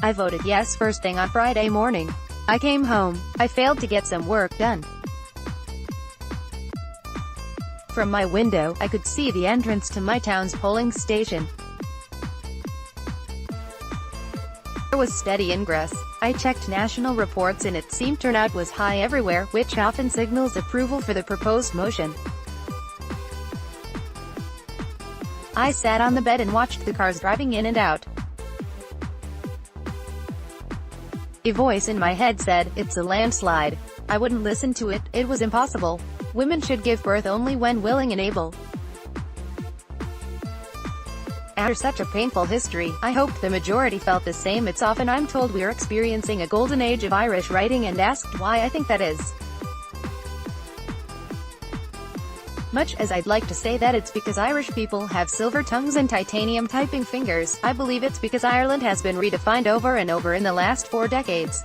I voted yes first thing on Friday morning. I came home. I failed to get some work done. From my window, I could see the entrance to my town's polling station. There was steady ingress. I checked national reports and it seemed turnout was high everywhere, which often signals approval for the proposed motion. I sat on the bed and watched the cars driving in and out. A voice in my head said, "It's a landslide." I wouldn't listen to it. It was impossible. Women should give birth only when willing and able. After such a painful history, I hoped the majority felt the same. It's often I'm told we're experiencing a golden age of Irish writing and asked why I think that is. Much as I'd like to say that it's because Irish people have silver tongues and titanium typing fingers, I believe it's because Ireland has been redefined over and over in the last 4 decades.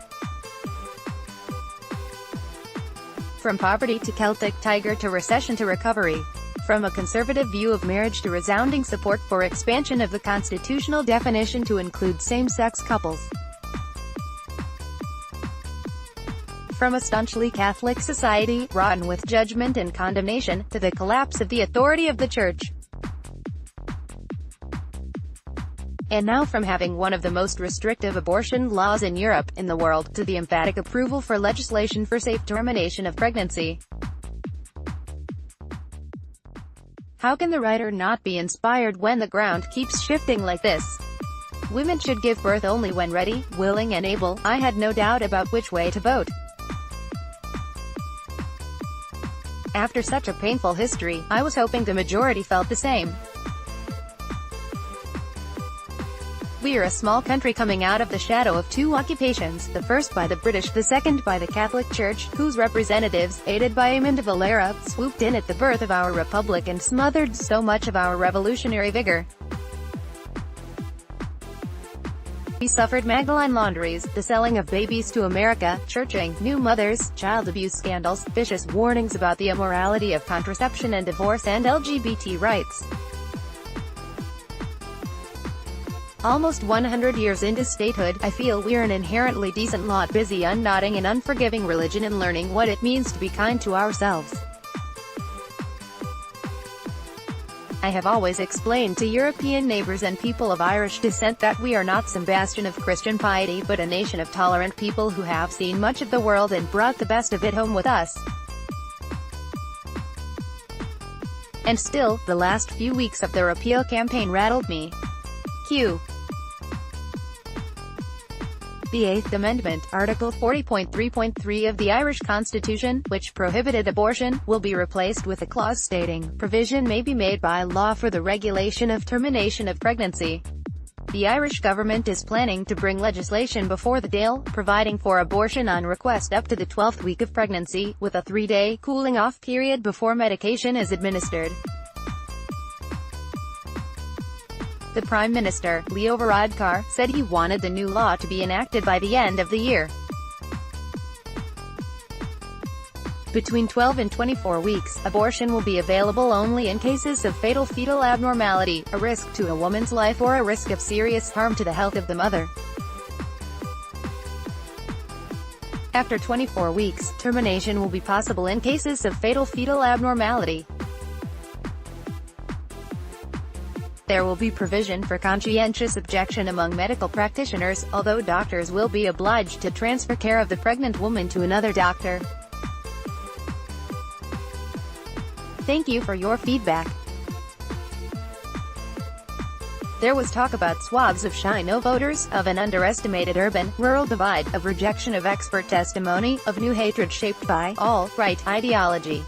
From poverty to Celtic Tiger to recession to recovery. From a conservative view of marriage to resounding support for expansion of the constitutional definition to include same-sex couples. From a staunchly Catholic society, rotten with judgment and condemnation, to the collapse of the authority of the Church. And now from having one of the most restrictive abortion laws in Europe, in the world, to the emphatic approval for legislation for safe termination of pregnancy. How can the writer not be inspired when the ground keeps shifting like this? Women should give birth only when ready, willing and able. I had no doubt about which way to vote. After such a painful history, I was hoping the majority felt the same. We are a small country coming out of the shadow of 2 occupations, the first by the British, the second by the Catholic Church, whose representatives, aided by Eamon de Valera, swooped in at the birth of our republic and smothered so much of our revolutionary vigor. We suffered Magdalene laundries, the selling of babies to America, churching, new mothers, child abuse scandals, vicious warnings about the immorality of contraception and divorce and LGBT rights. Almost 100 years into statehood, I feel we're an inherently decent lot, busy unknotting an unforgiving religion and learning what it means to be kind to ourselves. I have always explained to European neighbors and people of Irish descent that we are not some bastion of Christian piety but a nation of tolerant people who have seen much of the world and brought the best of it home with us. And still, the last few weeks of the repeal campaign rattled me. Q. The Eighth Amendment, Article 40.3.3 of the Irish Constitution, which prohibited abortion, will be replaced with a clause stating, "Provision may be made by law for the regulation of termination of pregnancy." The Irish government is planning to bring legislation before the Dáil, providing for abortion on request up to the 12th week of pregnancy, with a 3-day cooling-off period before medication is administered. The Prime Minister, Leo Varadkar, said he wanted the new law to be enacted by the end of the year. Between 12 and 24 weeks, abortion will be available only in cases of fatal fetal abnormality, a risk to a woman's life or a risk of serious harm to the health of the mother. After 24 weeks, termination will be possible in cases of fatal fetal abnormality. There will be provision for conscientious objection among medical practitioners, although doctors will be obliged to transfer care of the pregnant woman to another doctor. Thank you for your feedback. There was talk about swaths of shy no voters, of an underestimated urban-rural divide, of rejection of expert testimony, of new hatred shaped by all-right ideology.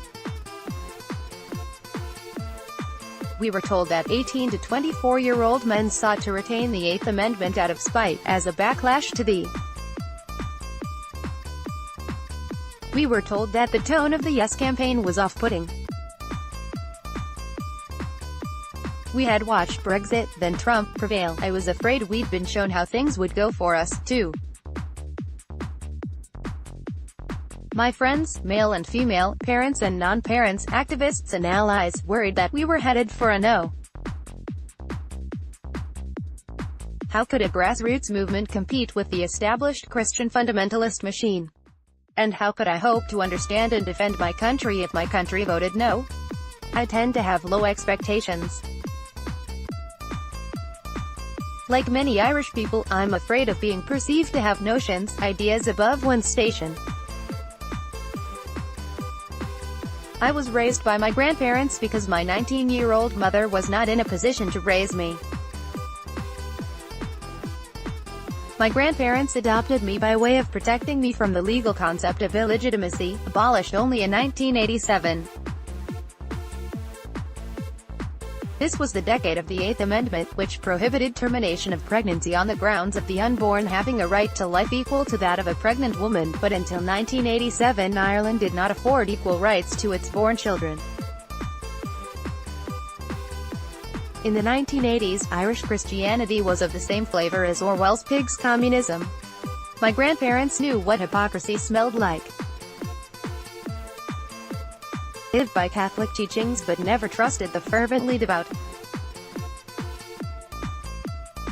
We were told that 18 to 24-year-old men sought to retain the Eighth Amendment out of spite, as a backlash to the. We were told that the tone of the Yes campaign was off-putting. We had watched Brexit, then Trump, prevail. I was afraid we'd been shown how things would go for us, too. My friends, male and female, parents and non-parents, activists and allies, worried that we were headed for a no. How could a grassroots movement compete with the established Christian fundamentalist machine? And how could I hope to understand and defend my country if my country voted no? I tend to have low expectations. Like many Irish people, I'm afraid of being perceived to have notions, ideas above one's station. I was raised by my grandparents because my 19-year-old mother was not in a position to raise me. My grandparents adopted me by way of protecting me from the legal concept of illegitimacy, abolished only in 1987. This was the decade of the Eighth Amendment, which prohibited termination of pregnancy on the grounds of the unborn having a right to life equal to that of a pregnant woman, but until 1987 Ireland did not afford equal rights to its born children. In the 1980s, Irish Christianity was of the same flavor as Orwell's Pigs communism. My grandparents knew what hypocrisy smelled like. They lived by Catholic teachings but never trusted the fervently devout.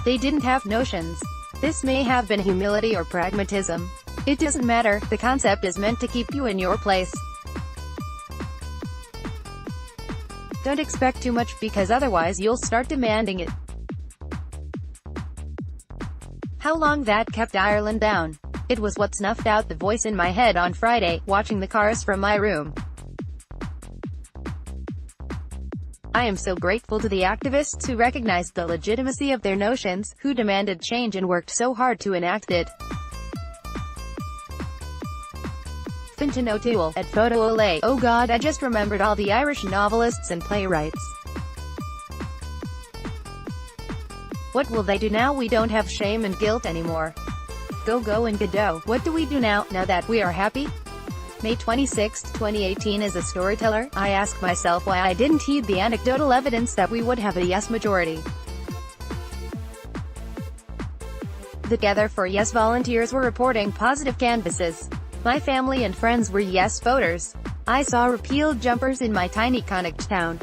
They didn't have notions. This may have been humility or pragmatism. It doesn't matter, the concept is meant to keep you in your place. Don't expect too much, because otherwise you'll start demanding it. How long that kept Ireland down? It was what snuffed out the voice in my head on Friday, watching the cars from my room. I am so grateful to the activists who recognized the legitimacy of their notions, who demanded change and worked so hard to enact it. Fintan O'Toole, at Photo Olay. Oh God, I just remembered all the Irish novelists and playwrights. What will they do now? We don't have shame and guilt anymore. Go and Godot. What do we do now that we are happy? May 26, 2018. As a storyteller, I ask myself why I didn't heed the anecdotal evidence that we would have a yes majority. The Gather for Yes volunteers were reporting positive canvasses. My family and friends were yes voters. I saw repealed jumpers in my tiny Connacht town.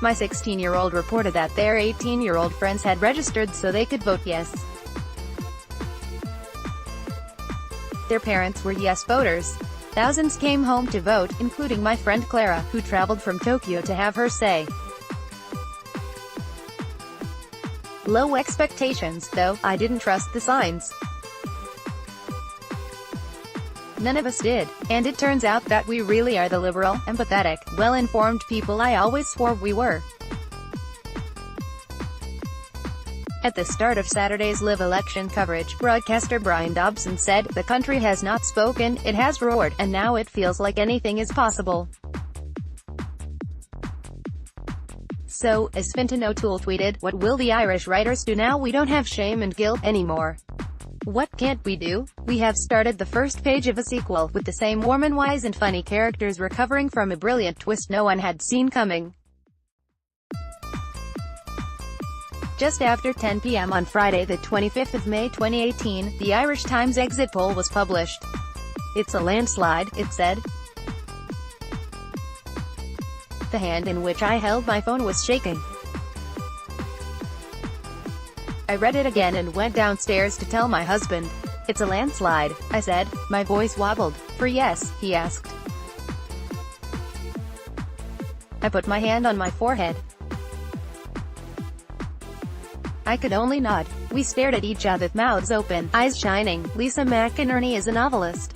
My 16-year-old reported that their 18-year-old friends had registered so they could vote yes. Their parents were yes voters. Thousands came home to vote, including my friend Clara, who traveled from Tokyo to have her say. Low expectations, though. I didn't trust the signs. None of us did. And it turns out that we really are the liberal, empathetic, well-informed people I always swore we were. At the start of Saturday's live election coverage, broadcaster Brian Dobson said, "The country has not spoken, it has roared, and now it feels like anything is possible." So, as Fintan O'Toole tweeted, what will the Irish writers do now? We don't have shame and guilt anymore. What can't we do? We have started the first page of a sequel, with the same warm and wise and funny characters recovering from a brilliant twist no one had seen coming. Just after 10 p.m. on Friday the 25th of May 2018, the Irish Times exit poll was published. "It's a landslide," it said. The hand in which I held my phone was shaking. I read it again and went downstairs to tell my husband. "It's a landslide," I said. My voice wobbled. "For yes?" he asked. I put my hand on my forehead. I could only nod. We stared at each other, mouths open, eyes shining. Lisa McInerney is a novelist.